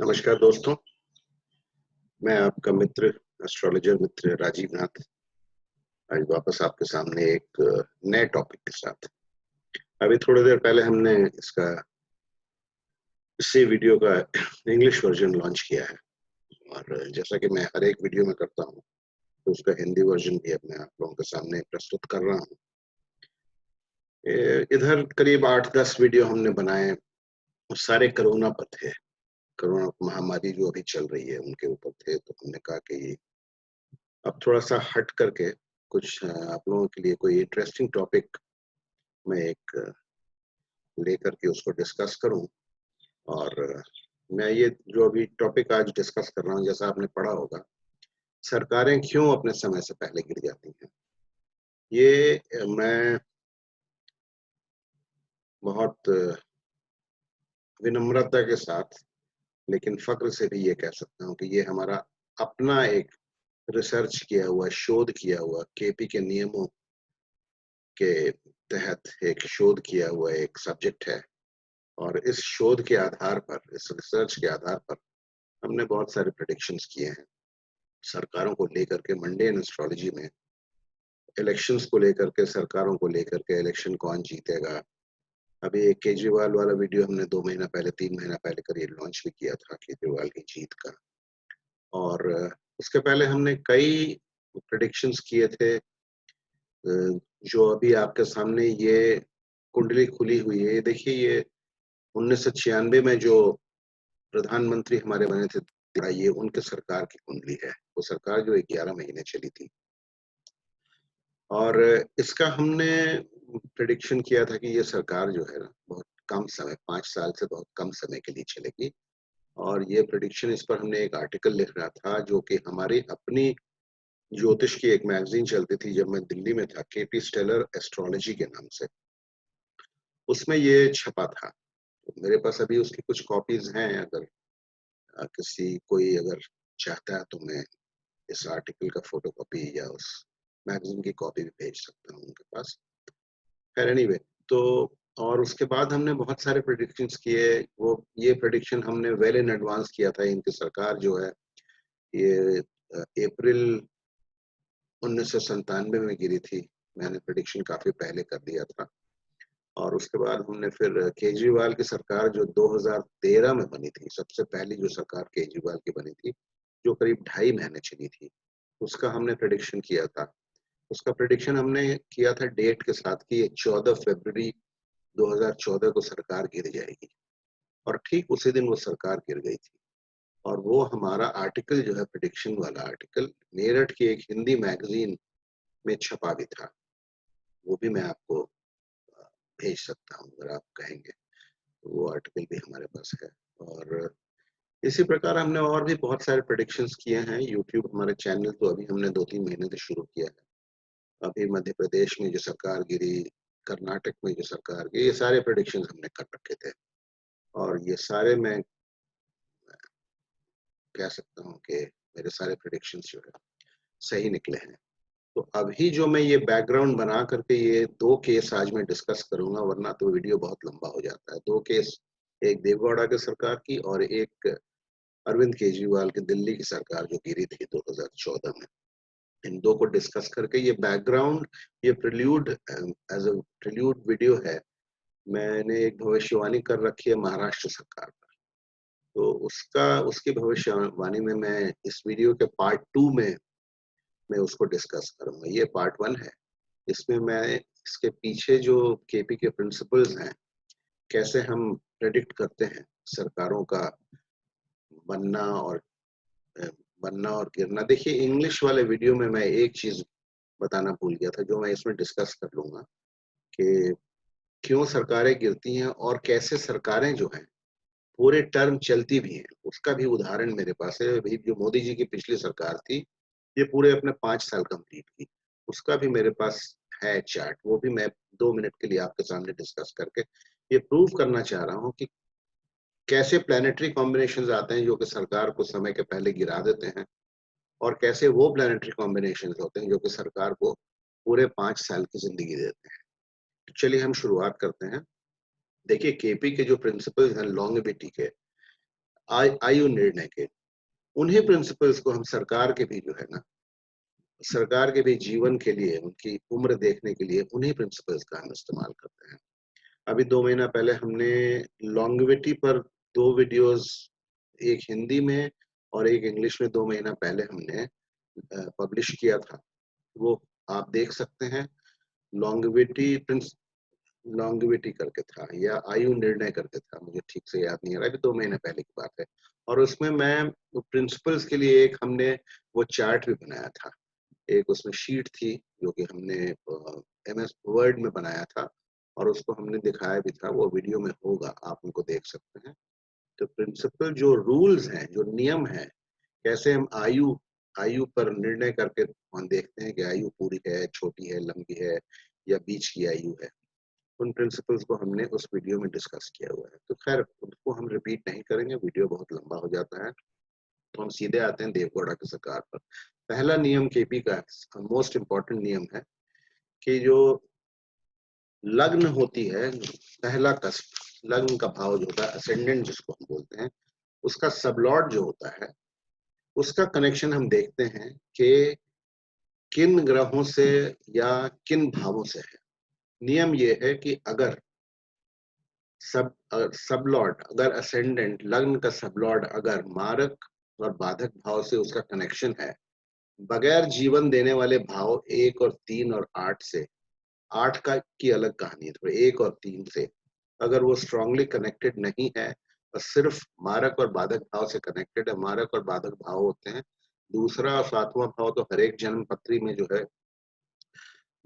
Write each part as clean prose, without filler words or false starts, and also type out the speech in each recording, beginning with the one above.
नमस्कार दोस्तों, मैं आपका मित्र एस्ट्रोलॉजर मित्र राजीव नाथ आज वापस आपके सामने एक नए टॉपिक के साथ। अभी थोड़ी देर पहले हमने इसी वीडियो का इंग्लिश वर्जन लॉन्च किया है और जैसा कि मैं हर एक वीडियो में करता हूँ, तो उसका हिंदी वर्जन भी अब मैं आप लोगों के सामने प्रस्तुत कर रहा हूँ। इधर करीब 8-10 वीडियो हमने बनाए, वो सारे कोरोना पर थे। कोरोना महामारी जो अभी चल रही है उनके ऊपर थे, तो हमने कहा कि अब थोड़ा-सा हट करके कुछ आप लोगों के लिए कोई इंटरेस्टिंग टॉपिक मैं एक लेकर के उसको डिस्कस करूँ और मैं ये जो अभी टॉपिक आज डिस्कस कर रहा हूँ, जैसा आपने पढ़ा होगा, सरकारें क्यों अपने समय से पहले गिर जाती हैं। ये मैं बहुत विनम्रता के साथ लेकिन फ़ख्र से भी ये कह सकता हूँ कि ये हमारा अपना एक रिसर्च किया हुआ, शोध किया हुआ, केपी के नियमों के तहत एक शोध किया हुआ एक सब्जेक्ट है। और इस शोध के आधार पर, इस रिसर्च के आधार पर हमने बहुत सारे प्रेडिक्शंस किए हैं। सरकारों को लेकर के मंडेन एस्ट्रोलॉजी में, इलेक्शंस को लेकर के, सरकारों को लेकर के इलेक्शन कौन जीतेगा। अभी एक केजरीवाल वाला वीडियो हमने 2 महीना पहले, 3 महीना पहले करीब लॉन्च भी किया था केजरीवाल की जीत का। और उसके पहले हमने कई प्रेडिक्शंस किए थे जो अभी आपके सामने ये कुंडली खुली हुई है। ये देखिए, ये 1996 में जो प्रधानमंत्री हमारे बने थे, ये उनके सरकार की कुंडली है। वो सरकार जो 11 महीने चली थी और इसका हमने प्रेडिक्शन किया था कि ये सरकार जो है ना, बहुत कम समय, 5 साल से बहुत कम समय के लिए चलेगी। और ये प्रेडिक्शन, इस पर हमने एक आर्टिकल लिख रहा था जो कि हमारी अपनी ज्योतिष की एक मैगज़ीन चलती थी जब मैं दिल्ली में था, केपी स्टेलर एस्ट्रोलॉजी के नाम से। उसमें ये छपा था। तो मेरे पास अभी उसकी कुछ कॉपीज़ हैं। अगर कोई अगर चाहता है तो मैं इस आर्टिकल का फोटोकॉपी या उस मैगज़ीन की कॉपी भी भेज सकता हूँ उनके पास। खैर एनीवे, तो और उसके बाद हमने बहुत सारे प्रेडिक्शंस किए। वो ये प्रेडिक्शन हमने वेल इन एडवांस किया था। इनकी सरकार जो है, ये अप्रैल 1997 में गिरी थी। मैंने प्रेडिक्शन काफ़ी पहले कर दिया था। और उसके बाद हमने फिर केजरीवाल की सरकार जो 2013 में बनी थी, सबसे पहली जो सरकार केजरीवाल की बनी थी, जो करीब 2.5 महीने चली थी, उसका हमने प्रेडिक्शन किया था। उसका प्रेडिक्शन हमने किया था डेट के साथ कि ये 14 फरवरी 2014 को सरकार गिर जाएगी और ठीक उसी दिन वो सरकार गिर गई थी। और वो हमारा आर्टिकल जो है, प्रेडिक्शन वाला आर्टिकल, मेरठ की एक हिंदी मैगज़ीन में छपा भी था। वो भी मैं आपको भेज सकता हूँ अगर आप कहेंगे। तो वो आर्टिकल भी हमारे पास है। और इसी प्रकार हमने और भी बहुत सारे प्रेडिक्शंस किए हैं। यूट्यूब हमारे चैनल तो अभी हमने 2-3 महीने से शुरू किया है। अभी मध्य प्रदेश में जो सरकार गिरी, कर्नाटक में जो सरकार गिरी, ये सारे प्रेडिक्शंस हमने कर रखे थे। और ये सारे मैं कह सकता हूँ कि मेरे सारे प्रेडिक्शंस जो है सही निकले हैं। तो अभी जो मैं ये बैकग्राउंड बना करके ये 2 केस आज मैं डिस्कस करूँगा, वरना तो वीडियो बहुत लंबा हो जाता है। 2 केस, एक देवगौड़ा की सरकार की और एक अरविंद केजरीवाल की दिल्ली की सरकार जो गिरी थी 2014 में। इन 2 को डिस्कस करके ये बैकग्राउंड, ये prelude as a prelude video है। मैंने एक भविष्यवाणी कर रखी है महाराष्ट्र सरकार पर। तो उसकी भविष्यवाणी में मैं इस वीडियो के पार्ट 2 में मैं उसको डिस्कस करूँगा। ये पार्ट 1 है। इसमें मैं इसके पीछे जो केपी के प्रिंसिपल्स हैं, कैसे हम प्रेडिक्ट करते हैं सरकारों का बनना और अ, बनना और गिरना। देखिए, इंग्लिश वाले वीडियो में मैं एक चीज़ बताना भूल गया था, जो मैं इसमें डिस्कस कर लूँगा कि क्यों सरकारें गिरती हैं और कैसे सरकारें जो हैं, पूरे टर्म चलती भी हैं। उसका भी उदाहरण मेरे पास है। अभी जो मोदी जी की पिछली सरकार थी, ये पूरे अपने 5 साल कंप्लीट की। उसका भी मेरे पास है चार्ट, वो भी मैं 2 मिनट के लिए आपके सामने डिस्कस करके ये प्रूव करना चाह रहा हूँ कि कैसे प्लैनेटरी कॉम्बिनेशंस आते हैं जो कि सरकार को समय के पहले गिरा देते हैं और कैसे वो प्लैनेटरी कॉम्बिनेशंस होते हैं जो कि सरकार को पूरे 5 साल की ज़िंदगी देते हैं। तो चलिए हम शुरुआत करते हैं। देखिए, केपी के जो प्रिंसिपल्स हैं लॉन्गेविटी के, आयु निर्णय के, उन्हीं प्रिंसिपल्स को हम सरकार के भी जो है ना, सरकार के भी जीवन के लिए, उनकी उम्र देखने के लिए उन्हीं प्रिंसिपल्स का हम इस्तेमाल करते हैं। अभी 2 महीना पहले हमने लॉन्गेविटी पर 2 वीडियोज़, एक हिंदी में और एक इंग्लिश में 2 महीना पहले हमने पब्लिश किया था। वो आप देख सकते हैं। लॉन्गेविटी प्रिंस लॉन्गेविटी करके था या आयु निर्णय करके था, मुझे ठीक से याद नहीं आ रहा है, अभी 2 महीने पहले की बात है। और उसमें मैं प्रिंसिपल्स के लिए एक हमने वो चार्ट भी बनाया था। एक उसमें शीट थी जो कि हमने एमएस वर्ड में बनाया था और उसको हमने दिखाया भी था, वो वीडियो में होगा, आप उनको देख सकते हैं। तो प्रिंसिपल जो रूल्स हैं, जो नियम हैं, कैसे हम आयु आयु पर निर्णय करके हम देखते हैं कि आयु पूरी है, छोटी है, लंबी है या बीच की आयु है। उन प्रिंसिपल्स को हमने उस वीडियो में डिस्कस किया हुआ है। तो खैर उनको हम रिपीट नहीं करेंगे, वीडियो बहुत लंबा हो जाता है। तो हम सीधे आते हैं देवगौड़ा की सरकार पर। पहला नियम केपी का मोस्ट इम्पोर्टेंट नियम है कि जो लग्न होती है, पहला कस्प, लग्न का भाव जो होता है, असेंडेंट जिसको हम बोलते हैं, उसका सबलॉर्ड जो होता है, उसका कनेक्शन हम देखते हैं कि किन ग्रहों से या किन भावों से है। नियम ये है कि अगर सबलॉर्ड, अगर असेंडेंट, लग्न का सबलॉर्ड अगर मारक और बाधक भाव से उसका कनेक्शन है, बगैर जीवन देने वाले भाव 1 और 3 और 8 से, 8 का की अलग कहानी है, तो 1 और 3 से अगर वो स्ट्रांगली कनेक्टेड नहीं है और सिर्फ मारक और बाधक भाव से कनेक्टेड है, मारक और बाधक भाव होते हैं, दूसरा और 7वां भाव तो हर एक जन्म पत्री में जो है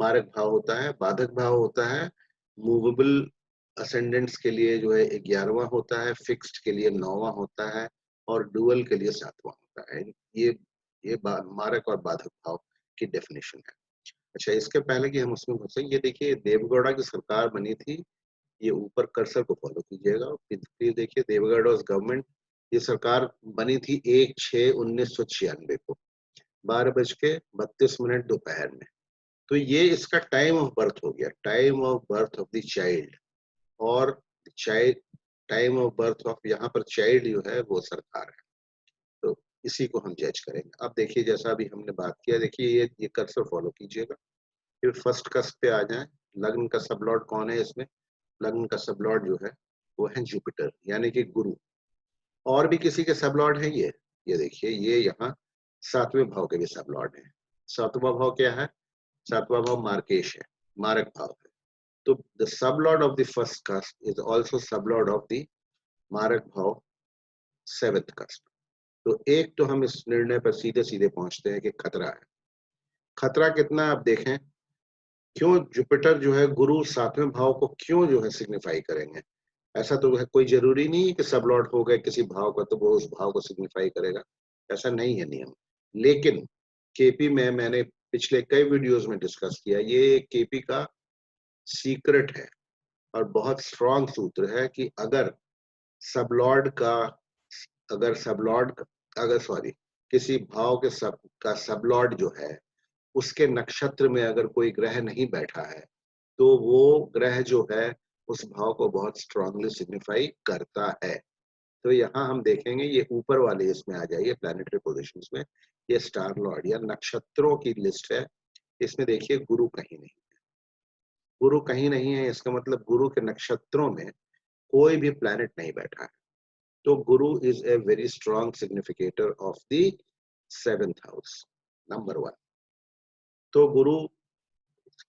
मारक भाव होता है, बाधक भाव होता है। मूवेबल असेंडेंट्स के लिए जो है 11वां होता है, फिक्स्ड के लिए 9वां होता है और डुअल के लिए 7वां होता है। ये मारक और बाधक भाव की डेफिनेशन है। अच्छा, इसके पहले कि हम उसमें घुसे, ये देखिए देवगौड़ा की सरकार बनी थी। ये ऊपर कर्सर को फॉलो कीजिएगा, फिर देखिए देवगौड़ा गवर्नमेंट, ये सरकार बनी थी 1/6/1996 को 12:32 दोपहर में। तो ये इसका टाइम ऑफ बर्थ हो गया, time of birth of the child. और child, time of birth of, यहाँ पर चाइल्ड जो है वो सरकार है। तो इसी को हम जज करेंगे। अब देखिए जैसा अभी हमने बात किया, देखिए ये कर्सर फॉलो कीजिएगा। फिर फर्स्ट कस्प पे आ जाए। लग्न का सबलॉर्ड कौन है इसमें? लग्न का सबलॉर्ड जो है वो है जुपिटर, यानी कि गुरु। और भी किसी के सबलॉर्ड है ये देखिए, ये यहाँ 7वें भाव के भी सबलॉर्ड है। 7वां भाव क्या है? 7वां भाव मार्केश है, मारक भाव है। तो the sublord of the first cusp is also sublord of the मारक भाव 7th cusp। तो एक तो हम इस निर्णय पर सीधे सीधे पहुंचते हैं कि खतरा है। खतरा कितना, आप देखें, क्यों जुपिटर जो है गुरु 7वें भाव को क्यों जो है सिग्निफाई करेंगे? ऐसा तो है, कोई जरूरी नहीं है कि सबलॉर्ड हो गए किसी भाव का तो वो उस भाव को सिग्निफाई करेगा, ऐसा नहीं है नियम। लेकिन केपी में मैंने पिछले कई वीडियोस में डिस्कस किया, ये केपी का सीक्रेट है और बहुत स्ट्रॉन्ग सूत्र है कि अगर सबलॉर्ड का, अगर सबलॉर्ड, अगर सॉरी, किसी भाव के सबलॉर्ड जो है उसके नक्षत्र में अगर कोई ग्रह नहीं बैठा है तो वो ग्रह जो है उस भाव को बहुत स्ट्रांगली सिग्निफाई करता है। तो यहाँ हम देखेंगे, ये ऊपर वाले इसमें आ जाइए प्लैनेटरी पोजीशंस में, ये स्टार लॉर्ड या नक्षत्रों की लिस्ट है। इसमें देखिए गुरु कहीं नहीं, गुरु कहीं नहीं है, इसका मतलब गुरु के नक्षत्रों में कोई भी प्लैनेट नहीं बैठा है। तो गुरु is a very strong significator of the 7th house, number 1। तो गुरु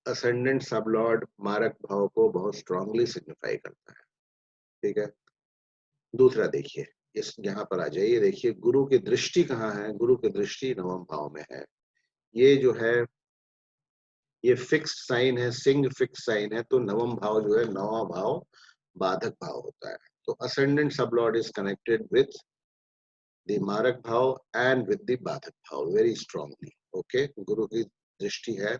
असेंडेंट सबलॉर्ड मारक भाव को बहुत स्ट्रांगली सिग्निफाई करता है। ठीक है। दूसरा देखिए, इस यहाँ पर आ जाइए, देखिए गुरु की दृष्टि कहाँ है? गुरु की दृष्टि 9वें भाव में है। ये जो है ये फिक्स्ड साइन है, सिंह फिक्स साइन है, तो 9वां भाव जो है, 9वां भाव बाधक भाव होता है। तो ascendant sublord is connected with the मारक भाव एंड विद द बाधक भाव वेरी स्ट्रांगली। ओके, गुरु की दृष्टि है।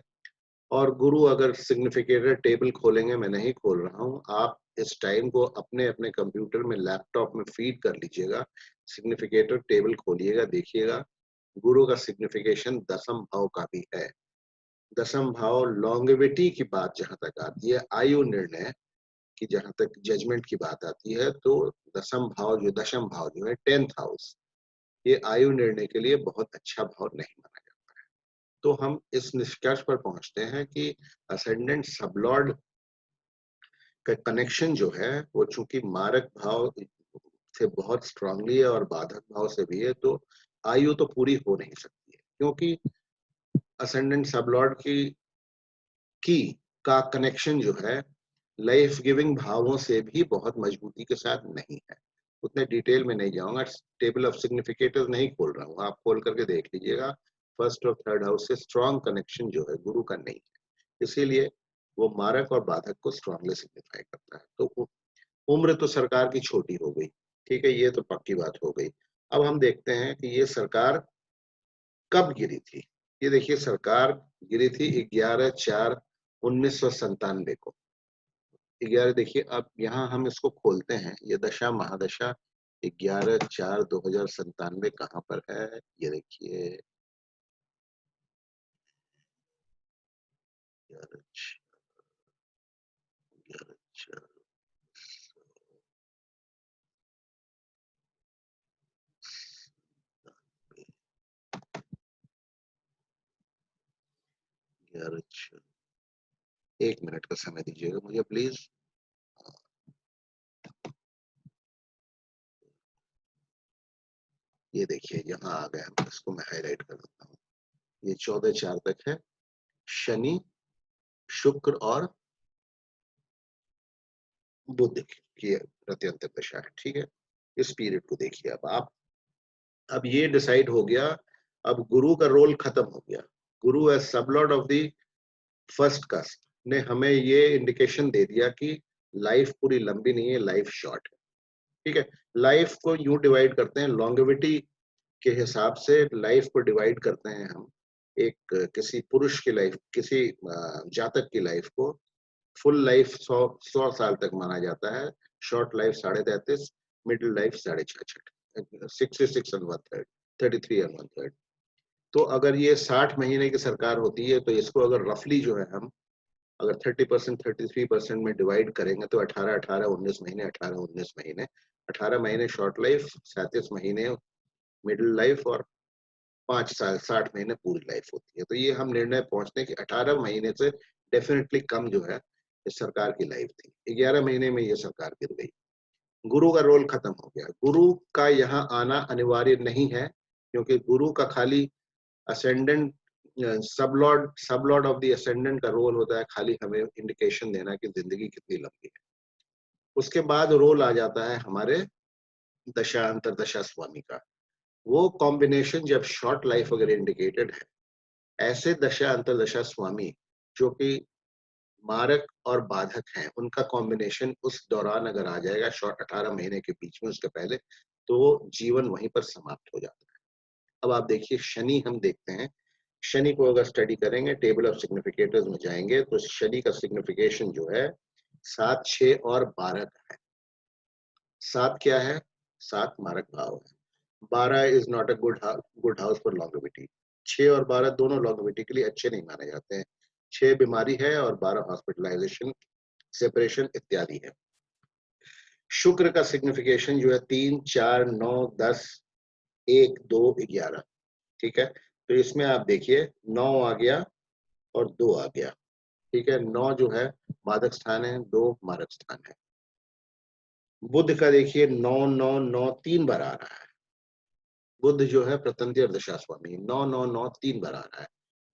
और गुरु अगर सिग्निफिकेटर टेबल खोलेंगे, मैं नहीं खोल रहा हूँ, आप इस टाइम को अपने अपने कंप्यूटर में, लैपटॉप में फीड कर लीजिएगा, सिग्निफिकेटर टेबल खोलिएगा, देखिएगा गुरु का सिग्निफिकेशन 10वें भाव का भी है। 10वां भाव लॉन्गेविटी की बात जहां तक आती है, आयु निर्णय कि जहां तक जजमेंट की बात आती है तो दशम भाव जो है 10th हाउस, ये आयु निर्णय के लिए बहुत अच्छा भाव नहीं माना जाता। तो हम इस निष्कर्ष पर पहुंचते हैं कि असेंडेंट सबलॉर्ड का कनेक्शन जो है वो चूंकि मारक भाव से बहुत स्ट्रांगली है और बाधक भाव से भी है, तो आयु तो पूरी हो नहीं सकती है, क्योंकि असेंडेंट सबलॉर्ड की का कनेक्शन जो है लाइफ गिविंग भावों से भी बहुत मजबूती के साथ नहीं है। उतने डिटेल में नहीं जाऊंगा, टेबल ऑफ सिग्निफिकेटर्स नहीं खोल रहा हूँ, आप खोल करके देख लीजिएगा। फर्स्ट और थर्ड हाउस से स्ट्रॉन्ग कनेक्शन जो है गुरु का नहीं है, इसीलिए वो मारक और बाधक को स्ट्रांगली सिग्निफाई करता है। तो उम्र तो सरकार की छोटी हो गई, ठीक है, ये तो पक्की बात हो गई। अब हम देखते हैं कि ये सरकार कब गिरी थी। ये देखिए सरकार गिरी थी 11/4/1997 को। 11 देखिए, अब यहाँ हम इसको खोलते हैं, ये दशा महादशा 11/4/2097 कहाँ पर है, ये देखिए 11/4 एक मिनट का समय दीजिएगा मुझे प्लीज। ये देखिए यहाँ आ गया, इसको मैं हाईलाइट कर देता हूँ। ये 14/4 तक है, शनि शुक्र और बुध की प्रत्यंतर दशा है, ठीक है। इस पीरियड को देखिए, अब आप, अब ये डिसाइड हो गया, अब गुरु का रोल खत्म हो गया। Guru as sublord of the first cusp ने हमें ये इंडिकेशन दे दिया कि लाइफ पूरी लंबी नहीं है, लाइफ शॉर्ट है, ठीक है। लाइफ को यूं डिवाइड करते हैं, लॉन्गेविटी के हिसाब से लाइफ को डिवाइड करते हैं हम। एक किसी पुरुष की लाइफ, किसी जातक की लाइफ को फुल लाइफ 100 साल तक माना जाता है, short life 33.5, middle life 66, 66 and 1/3, 33 and 1/3। तो अगर ये 60 महीने की सरकार होती है, तो इसको अगर रफली जो है हम अगर 30% 33% में डिवाइड करेंगे तो 18-18-19 महीने, 18-19 महीने, 18 महीने शॉर्ट लाइफ, 37 महीने मिडिल लाइफ और 5 साल 60 महीने पूरी लाइफ होती है। तो ये हम निर्णय पहुंचते हैं कि 18 महीने से डेफिनेटली कम जो है इस सरकार की लाइफ थी। 11 महीने में ये सरकार गिर गई, गुरु का रोल खत्म हो गया। गुरु का यहाँ आना अनिवार्य नहीं है, क्योंकि गुरु का खाली असेंडेंट सब लॉर्ड ऑफ द असेंडेंट का रोल होता है खाली हमें इंडिकेशन देना कि जिंदगी कितनी लंबी है। उसके बाद रोल आ जाता है हमारे दशा अंतरदशा स्वामी का। वो कॉम्बिनेशन जब शॉर्ट लाइफ अगर इंडिकेटेड है, ऐसे दशा अंतरदशा स्वामी जो कि मारक और बाधक हैं, उनका कॉम्बिनेशन उस दौरान अगर आ जाएगा शॉर्ट 18 महीने के बीच में, उसके पहले, तो जीवन वहीं पर समाप्त हो जाता है। अब आप देखिए शनि, हम देखते हैं शनि को अगर स्टडी करेंगे, टेबल ऑफ सिग्निफिकेटर्स में जाएंगे, तो शनि का सिग्निफिकेशन जो है 7, 6 और 12 का है। 7 क्या है? 7 मारक भाव है। 12 is not a good house for longevity. 6 और 12 दोनों लॉन्गेविटी के लिए अच्छे नहीं माने जाते हैं। 6 बीमारी है और 12 हॉस्पिटलाइजेशन, सेपरेशन इत्यादि है। शुक्र का सिग्निफिकेशन जो है 3, 4, 9, 10, 1, 2, 11, ठीक है। तो इसमें आप देखिए 9 आ गया और 2 आ गया, ठीक है। 9 जो है बाधक स्थान है, 2 मारक स्थान है। बुध का देखिए 9, 9, 9 3 बार आ रहा है। बुध जो है प्रत्यंतर दशा स्वामी, 9, 9, 9 3 बार आ रहा है।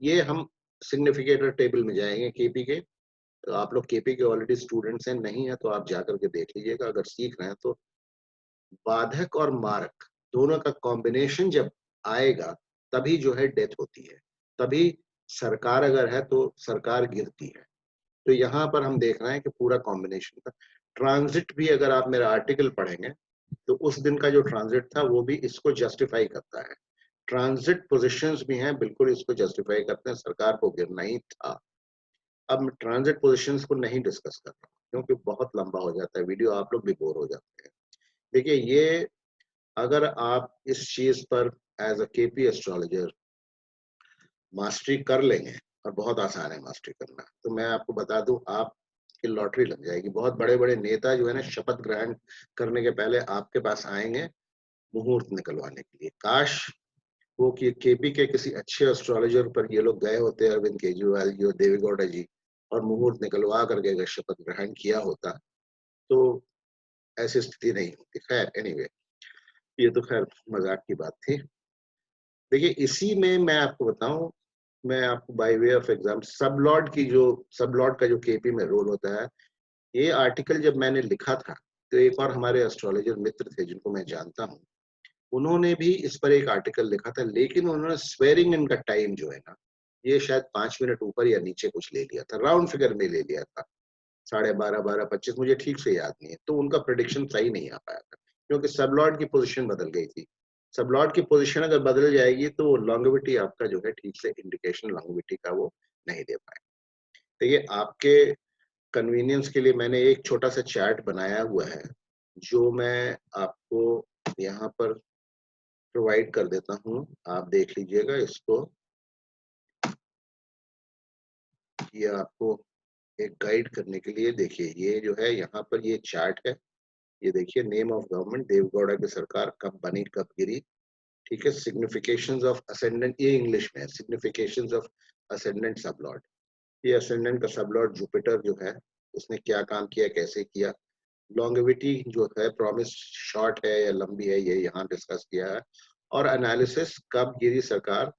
ये हम सिग्निफिकेटर टेबल में जाएंगे केपी के, तो आप लोग केपी के ऑलरेडी स्टूडेंट्स हैं, नहीं है तो आप जाकर के देख लीजिएगा अगर सीख रहे हैं तो। बाधक और मारक दोनों का कॉम्बिनेशन जब आएगा तभी जो है डेथ होती है, तभी सरकार अगर है तो सरकार गिरती है। तो यहाँ पर हम देख रहे हैं कि पूरा कॉम्बिनेशन था। ट्रांजिट भी अगर आप मेरा आर्टिकल पढ़ेंगे तो उस दिन का जो ट्रांजिट था वो भी इसको जस्टिफाई करता है। ट्रांजिट पोजीशंस भी हैं, बिल्कुल इसको जस्टिफाई करते हैं, सरकार को गिरना ही था। अब मैं ट्रांजिट पोजीशंस को नहीं डिस्कस कर रहा हूँ क्योंकि बहुत लंबा हो जाता है वीडियो, आप लोग भी बोर हो जाते हैं। देखिए ये अगर आप इस चीज पर as a KP astrologer mastery कर लेंगे, और बहुत आसान है मास्टरी करना, तो मैं आपको बता दूं, आप आपकी लॉटरी लग जाएगी। बहुत बड़े-बड़े नेता जो है ना शपथ ग्रहण करने के पहले आपके पास आएँगे मुहूर्त निकलवाने के लिए। काश वो कि केपी के किसी अच्छे एस्ट्रोलॉजर पर ये लोग गए होते अरविंद केजरीवाल जी और देवेगौड़ा जी और मुहूर्त निकलवा करके अगर शपथ ग्रहण किया होता, तो ऐसी स्थिति नहीं होती। खैर एनीवे ये तो खैर मज़ाक की बात थी। देखिए इसी में मैं आपको बताऊँ, मैं आपको बाय वे ऑफ एग्ज़ाम्पल सब लॉर्ड का जो केपी में रोल होता है, ये आर्टिकल जब मैंने लिखा था, तो एक और हमारे एस्ट्रोलॉजर मित्र थे जिनको मैं जानता हूँ, उन्होंने भी इस पर एक आर्टिकल लिखा था, लेकिन उन्होंने स्वेरिंग इन का टाइम जो है ना, ये शायद 5 मिनट ऊपर या नीचे कुछ ले लिया था, राउंड फिगर में ले लिया था। 12:30, 12:25 मुझे ठीक से याद नहीं है, तो उनका प्रेडिक्शन सही नहीं आ पाया था, क्योंकि सबलॉर्ड की पोज़ीशन बदल गई थी। सबलॉर्ड की पोज़ीशन अगर बदल जाएगी, तो लॉन्गेविटी आपका जो है ठीक से इंडिकेशन लॉन्गेविटी का वो नहीं दे पाएगा। देखिए आपके कन्वीनियंस के लिए मैंने एक छोटा-सा चार्ट बनाया हुआ है, जो मैं आपको यहाँ पर प्रोवाइड कर देता हूँ, आप देख लीजिएगा इसको। ये आपको एक गाइड करने के लिए देखिए, ये जो है यहाँ पर ये चार्ट है, ये देखिए नेम ऑफ गवर्नमेंट देवगौड़ा की सरकार कब बनी, कब गिरी, ठीक है? सिग्निफिकेशंस ऑफ असेंडेंट ये इंग्लिश में है, सिग्निफिकेशंस ऑफ असेंडेंट सबलॉर्ड। ये असेंडेंट का सबलॉर्ड जुपिटर जो है, उसने क्या काम किया, कैसे किया? लॉन्गेविटी जो है प्रॉमिस शॉर्ट है या लंबी है, ये यहाँ डिस्कस किया है और एनालिसिस कब गिरी सरकार,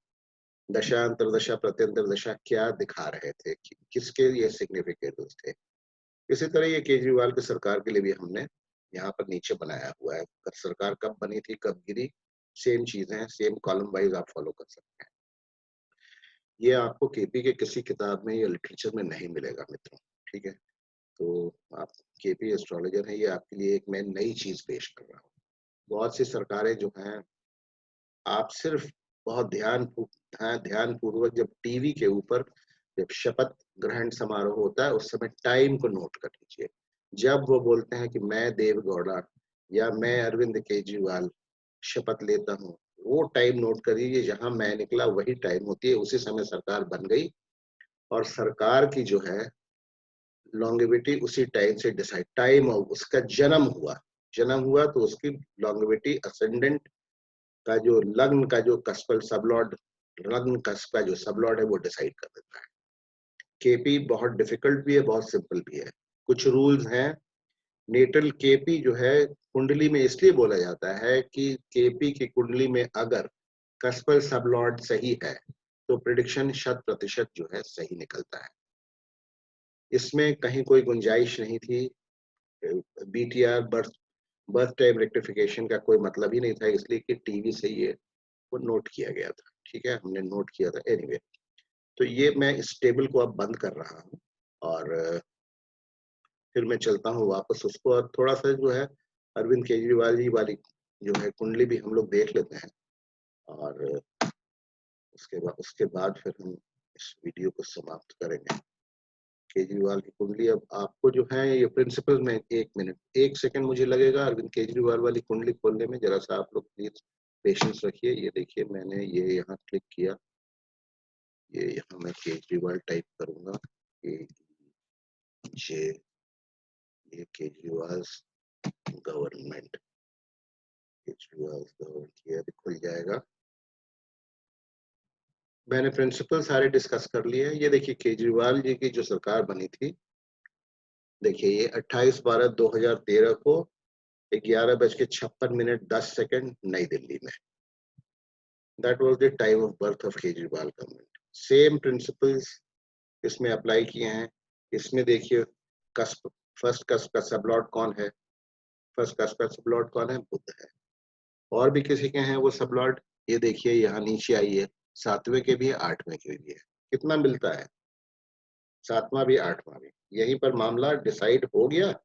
दशा, अंतर्दशा, प्रत्यंतर दशा क्या दिखा रहे थे, किसके लिए सिग्निफिकेंस थे। इसी तरह ये केजरीवाल की सरकार के लिए भी हमने यहाँ पर नीचे बनाया हुआ है, सरकार कब बनी थी, कब गिरी, सेम चीजें हैं, सेम कॉलम वाइज आप फॉलो कर सकते हैं। ये आपको केपी के किसी किताब में या लिटरेचर में नहीं मिलेगा मित्रों, ठीक है? तो आप केपी एस्ट्रोलॉजर हैं, ये आपके लिए एक मैं नई चीज पेश कर रहा हूँ। बहुत सी सरकारें जो हैं, आप सिर्फ बहुत ध्यानपूर्वक जब टीवी के ऊपर जब शपथ ग्रहण समारोह होता है, उस समय टाइम को नोट कर लीजिए। जब वो बोलते हैं कि मैं देवगौड़ा या मैं अरविंद केजरीवाल शपथ लेता हूँ, वो टाइम नोट कर लीजिए, जहाँ मैं निकला वही टाइम होती है, उसी समय सरकार बन गई और सरकार की जो है लॉन्गेविटी उसी टाइम से डिसाइड टाइम उसका जन्म हुआ तो उसकी लॉन्गेविटी असेंडेंट का जो लग्न का जो कस्पल सबलॉर्ड लग्न कस्प का जो सबलॉर्ड है वो डिसाइड कर देता है। केपी बहुत डिफिकल्ट भी है, बहुत सिंपल भी है। कुछ रूल्स हैं। नेटल केपी जो है कुंडली में इसलिए बोला जाता है कि केपी की कुंडली में अगर कस्पल सबलॉर्ड सही है, तो प्रिडिक्शन 100% जो है सही निकलता है। इसमें कहीं कोई गुंजाइश नहीं थी। BTR birth birth time rectification का कोई मतलब ही नहीं था, इसलिए कि टीवी से ये वो नोट किया गया था। ठीक है, हमने नोट किया था एनीवे। तो ये मैं इस टेबल को अब बंद कर रहा हूँ और फिर मैं चलता हूँ वापस उसको और थोड़ा-सा जो है अरविंद केजरीवाल जी वाली जो है कुंडली भी हम लोग देख लेते हैं और उसके बाद फिर हम इस वीडियो को समाप्त करेंगे। केजरीवाल की कुंडली अब आपको जो है ये प्रिंसिपल में 1 मिनट 1 सेकंड मुझे लगेगा अरविंद केजरीवाल वाली कुंडली खोलने में, ज़रा-सा आप लोग प्लीज़ पेशेंस रखिए। ये देखिए मैंने ये यहाँ क्लिक किया, ये यहाँ मैं केजरीवाल टाइप करूँगा, जे ये केजरीवाल गवर्नमेंट, केजरीवाल गवर्नमेंट ये अभी खुल जाएगा। मैंने प्रिंसिपल सारे डिस्कस कर लिए हैं। ये देखिए केजरीवाल जी की जो सरकार बनी थी, देखिए ये 28/12/2013 को 11:56 नई दिल्ली में। That was the time of birth of Kejriwal government. Same principles इसमें अप्लाई किए हैं। इसमें देखिए कस्प फर्स्ट कस्प का सबलॉर्ड कौन है? फर्स्ट कस्प का सबलॉर्ड कौन है? बुध है। और भी किसी के हैं वो सबलॉर्ड? ये देखिए यहाँ नीचे आइए, 7वें के भी है, 8वें के भी है। कितना मिलता है? 7वां भी, 8वां भी। यहीं पर मामला डिसाइड हो गया?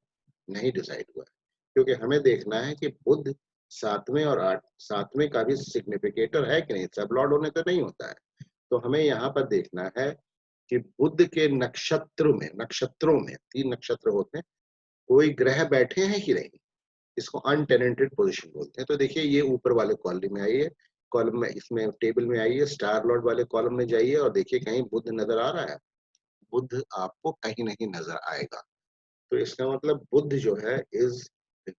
नहीं डिसाइड हुआ है। क्योंकि हमें देखना है कि बुध 7वें और 7वें का भी सिग्निफिकेटर है कि नहीं, सबलॉर्ड होने से नहीं होता है। तो हमें यहाँ पर देखना है कि बुध के नक्षत्रों में 3 नक्षत्र होते हैं, कोई ग्रह बैठे हैं कि नहीं? इसको अनटेनेंटेड पोजीशन बोलते हैं। तो देखिए ये ऊपर वाले कॉलम में आइए, कॉलम में इसमें टेबल में आइए, स्टार लॉर्ड वाले कॉलम में जाइए और देखिए कहीं बुध नजर आ रहा है? बुध आपको कहीं नहीं नजर आएगा। तो इसका मतलब बुध जो है is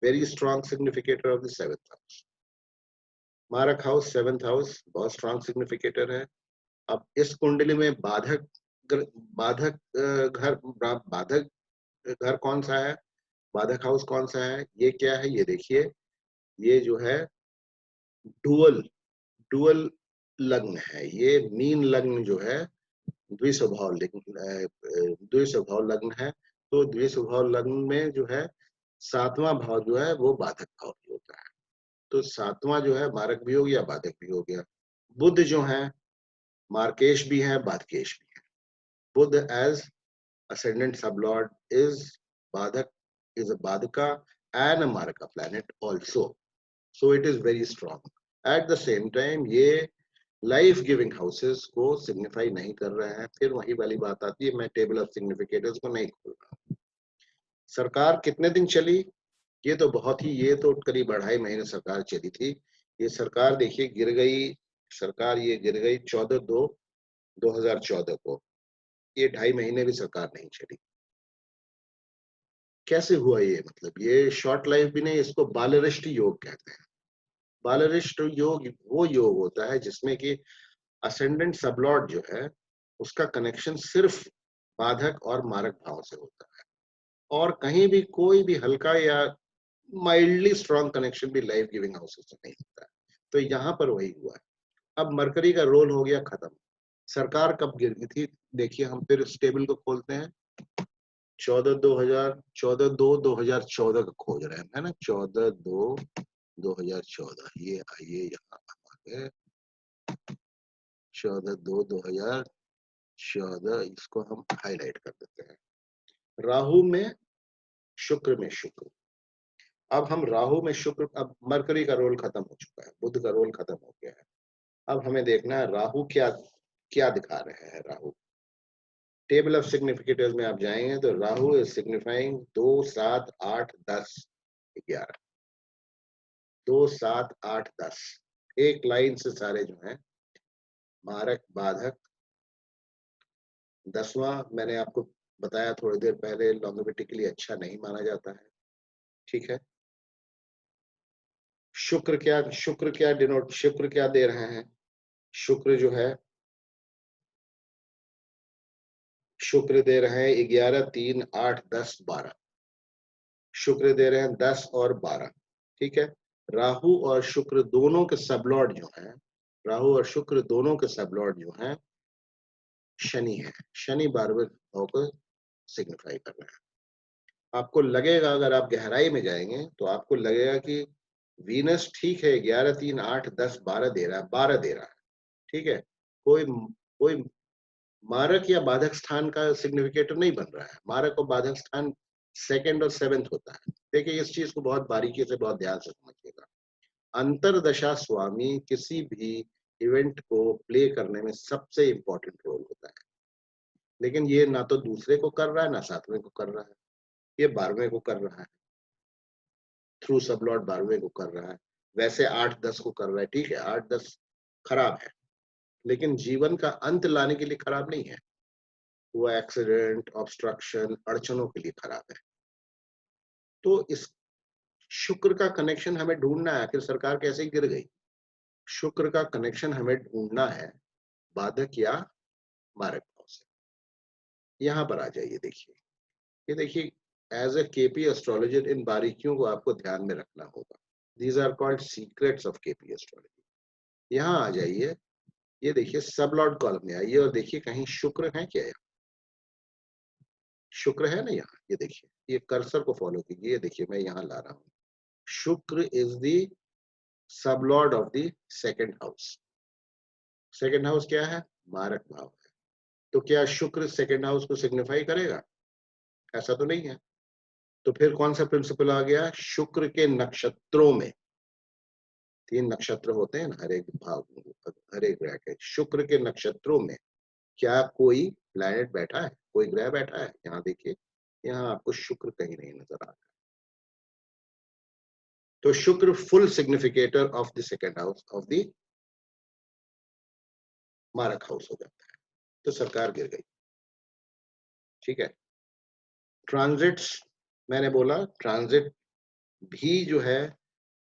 very strong significator of the 7th house. मारक हाउस 7th हाउस बहुत स्ट्रॉन्ग सिग्निफिकेटर है। अब इस कुंडली में बाधक बाधक घर कौन सा है, बाधक हाउस कौन सा है, ये क्या है, ये देखिए, ये जो है डुअल डुअल लग्न है। ये मीन लग्न जो है द्विस्वभाव लग्न है। तो द्विस्वभाव लग्न में जो है 7वां भाव जो है वो बाधक भाव भी होता है। तो 7वां जो है मारक भी हो गया, बाधक भी हो गया। बुध जो है मार्केश भी है, बाधकेश भी है। बुध as ascendant sublord is Badhak, is a Badhaka and a Maraka planet also. So it is very strong. At the same time, ये लाइफ गिविंग हाउसेस को सिग्निफाई नहीं कर रहे हैं। फिर वही वाली बात आती है, मैं टेबल ऑफ सिग्निफिकेटर्स को नहीं खोल रहा। सरकार कितने दिन चली, ये तो बहुत ही, ये तो करीब 2.5 महीने सरकार चली थी। ये सरकार देखिए गिर गई, सरकार ये गिर गई 14/2/2014 को। ये 2.5 महीने भी सरकार नहीं चली। कैसे हुआ ये, मतलब ये शॉर्ट लाइफ भी नहीं, इसको बालरिष्ट योग कहते हैं। बालरिष्ट योग वो योग होता है जिसमें कि असेंडेंट सबलॉर्ड जो है उसका कनेक्शन सिर्फ बाधक और मारक भाव से होता है, और कहीं भी कोई भी हल्का या माइल्डली स्ट्रॉन्ग कनेक्शन भी लाइफ गिविंग हाउसेस से नहीं होता है। तो यहाँ पर वही हुआ है। अब मरकरी का रोल हो गया खत्म। सरकार कब गिर गई थी, देखिए हम फिर इस टेबल को खोलते हैं। 14/2/2014 का खोज रहे हैं, है ना। 14/2/2014, ये आइए यहाँ हमारे 14/2/2014, इसको हम हाईलाइट कर देते हैं। राहु में शुक्र में शुक्र। अब हम राहु में शुक्र, अब मरकरी का रोल खत्म हो चुका है, बुध का रोल खत्म हो गया है। अब हमें देखना है राहु क्या क्या दिखा रहे हैं। राहु टेबल ऑफ सिग्निफिकेटर्स में आप जाएंगे तो राहु इज सिग्निफाइंग 2, 7, 8, 10, 11। 2, 7, 8, 10 एक लाइन से सारे जो हैं मारक बाधक। 10वां मैंने आपको बताया थोड़ी देर पहले, लॉन्गेविटी के लिए अच्छा नहीं माना जाता है, ठीक है। शुक्र क्या डिनोट, शुक्र क्या दे रहे हैं, शुक्र जो है शुक्र दे रहे हैं 11, 3, 8, 10, 12। शुक्र दे रहे हैं 10 और 12, ठीक है। राहु और शुक्र दोनों के सबलॉर्ड जो हैं, राहु और शुक्र दोनों के सबलॉर्ड जो हैं शनि है। शनि 12वें भाव को सिग्निफाई कर रहे हैं। आपको लगेगा, अगर आप गहराई में जाएंगे तो आपको लगेगा कि वीनस ठीक है 11, 3, 8, 10, 12 दे रहा है, 12 दे रहा है, ठीक है। कोई मारक या बाधक स्थान का सिग्निफिकेटर नहीं बन रहा है। मारक और बाधक स्थान सेकंड और 7th होता है। देखिए इस चीज को बहुत बारीकी से, बहुत ध्यान से समझिएगा। अंतरदशा स्वामी किसी भी इवेंट को प्ले करने में सबसे इंपॉर्टेंट रोल होता है, लेकिन ये ना तो दूसरे को कर रहा है, ना 7वें को कर रहा है, ये 12वें को कर रहा है। थ्रू सबलॉर्ड 12वें को कर रहा है। वैसे 8-10 को कर रहा है, ठीक है। 8-10 खराब है, लेकिन जीवन का अंत लाने के लिए खराब नहीं है। वो एक्सीडेंट, ऑब्स्ट्रक्शन, अड़चनों के लिए खराब है। तो इस शुक्र का कनेक्शन हमें ढूंढना है। आखिर सरकार कैसे गिर गई, शुक्र का कनेक्शन हमें ढूंढना है बाधक या मारक भाव से। यहाँ पर आ जाइए, देखिए ये देखिए, एज ए केपी एस्ट्रोलॉजर इन बारीकियों को आपको ध्यान में रखना होगा। These are called secrets of KP astrology. यहाँ आ जाइए, ये देखिए सबलॉर्ड कॉलम में आइए और देखिए कहीं शुक्र है क्या, यहाँ शुक्र है ना। यहाँ ये देखिए, ये कर्सर को फॉलो कीजिए, ये देखिए मैं यहाँ ला रहा हूँ। शुक्र is the sublord of the second house. Second house क्या है, मारक भाव है। तो क्या शुक्र सेकंड हाउस को सिग्निफाई करेगा, ऐसा तो नहीं है। तो फिर कौन सा प्रिंसिपल आ गया, शुक्र के नक्षत्रों में 3 नक्षत्र होते हैं ना हर एक भाव, हर एक ग्रह के। शुक्र के नक्षत्रों में क्या कोई प्लैनेट बैठा है, कोई ग्रह बैठा है, यहाँ देखिए, यहाँ आपको शुक्र कहीं नहीं नजर आ रहा। तो शुक्र full significator of the second house of the मारक हाउस हो जाता है। तो सरकार गिर गई, ठीक है। ट्रांजिट्स मैंने बोला ट्रांजिट भी जो है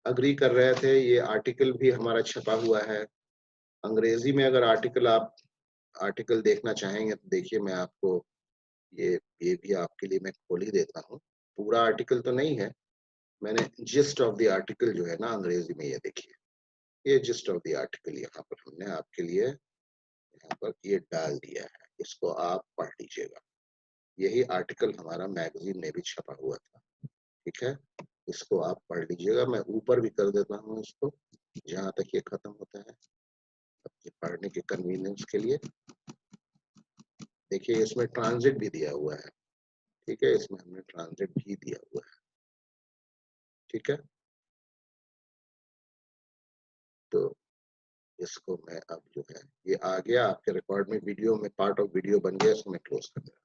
अग्री कर रहे थे, ये आर्टिकल भी हमारा छपा हुआ है। अंग्रेजी में अगर आप आर्टिकल देखना चाहेंगे तो देखिए, मैं आपको ये ये भी आपके लिए मैं खोल ही देता हूँ। पूरा आर्टिकल तो नहीं है, मैंने जिस्ट ऑफ द आर्टिकल जो है ना अंग्रेजी में, ये देखिए, ये जिस्ट ऑफ द आर्टिकल यहाँ पर हमने आपके लिए यहाँ पर ये डाल दिया है, इसको आप पढ़ लीजिएगा। यही आर्टिकल हमारा मैगजीन में भी छपा हुआ था, ठीक है? इसको आप पढ़ लीजिएगा। मैं ऊपर भी कर देता हूँ इसको, जहाँ तक ये खत्म होता है, ये पढ़ने के कन्वीनियंस के लिए। देखिए इसमें ट्रांजिट भी दिया हुआ है, ठीक है? इसमें हमने ट्रांजिट भी दिया हुआ है, ठीक है? तो इसको मैं अब जो है, ये आ गया आपके रिकॉर्ड में, वीडियो में पार्ट ऑफ वीडियो बन गया, इसको मैं क्लोज कर दे रहा हूँ।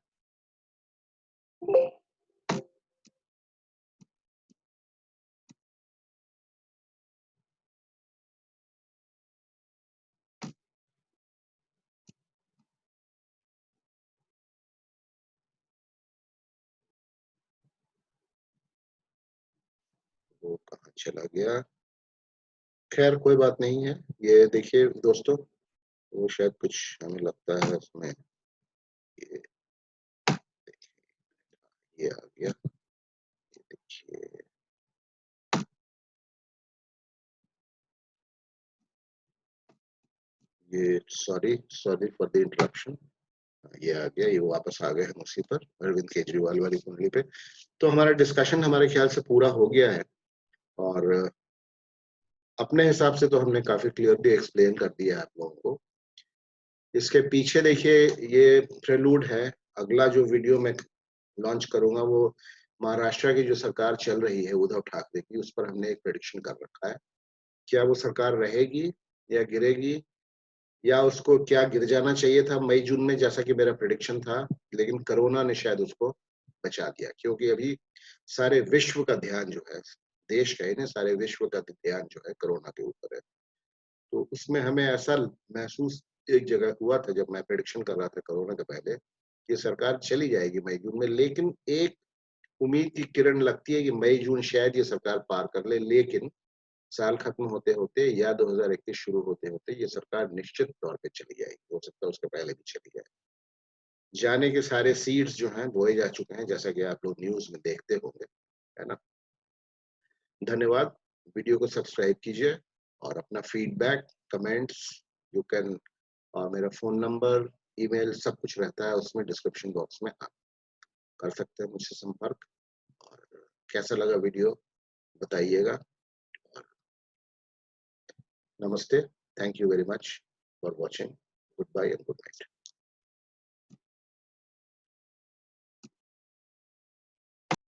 वो कहाँ चला गया? खैर कोई बात नहीं है। ये देखिए दोस्तों, वो शायद कुछ हमें लगता है उसमें, ये ये आ गया, ये देखिए, ये sorry sorry for the interruption. ये आ गया, ये वापस आ गए हम उसी पर, अरविंद केजरीवाल वाली कुंडली पे। तो हमारा डिस्कशन हमारे ख्याल से पूरा हो गया है, और अपने हिसाब से तो हमने काफी क्लियरली एक्सप्लेन कर दिया है आप लोगों को। इसके पीछे देखिए, ये प्रेलूड है। अगला जो वीडियो मैं लॉन्च करूंगा वो महाराष्ट्र की जो सरकार चल रही है उद्धव ठाकरे की, उस पर हमने एक प्रेडिक्शन कर रखा है। क्या वो सरकार रहेगी या गिरेगी, या उसको क्या गिर जाना चाहिए था मई जून में, जैसा कि मेरा प्रेडिक्शन था, लेकिन कोरोना ने शायद उसको बचा दिया। क्योंकि अभी सारे विश्व का ध्यान जो है, देश का ही नहीं, सारे विश्व का ध्यान जो है कोरोना के ऊपर है। तो उसमें हमें ऐसा महसूस एक जगह हुआ था जब मैं प्रेडिक्शन कर रहा था कोरोना के पहले, कि सरकार चली जाएगी मई जून में, लेकिन एक उम्मीद की किरण लगती है कि मई जून शायद ये सरकार पार कर ले। लेकिन साल खत्म होते होते या 2021 शुरू होते होते ये सरकार निश्चित तौर पे चली जाएगी, हो सकता है उसके पहले भी चली जाए। जाने के सारे सीड्स जो हैं बोए जा चुके हैं, जैसा कि आप लोग न्यूज में देखते होंगे, है ना? धन्यवाद। वीडियो को सब्सक्राइब कीजिए, और अपना फीडबैक, कमेंट्स, यू कैन, और मेरा फ़ोन नंबर, ईमेल सब कुछ रहता है उसमें, डिस्क्रिप्शन बॉक्स में आप कर सकते हैं मुझसे संपर्क। और कैसा लगा वीडियो बताइएगा। और नमस्ते, thank you very much for watching, goodbye and good night.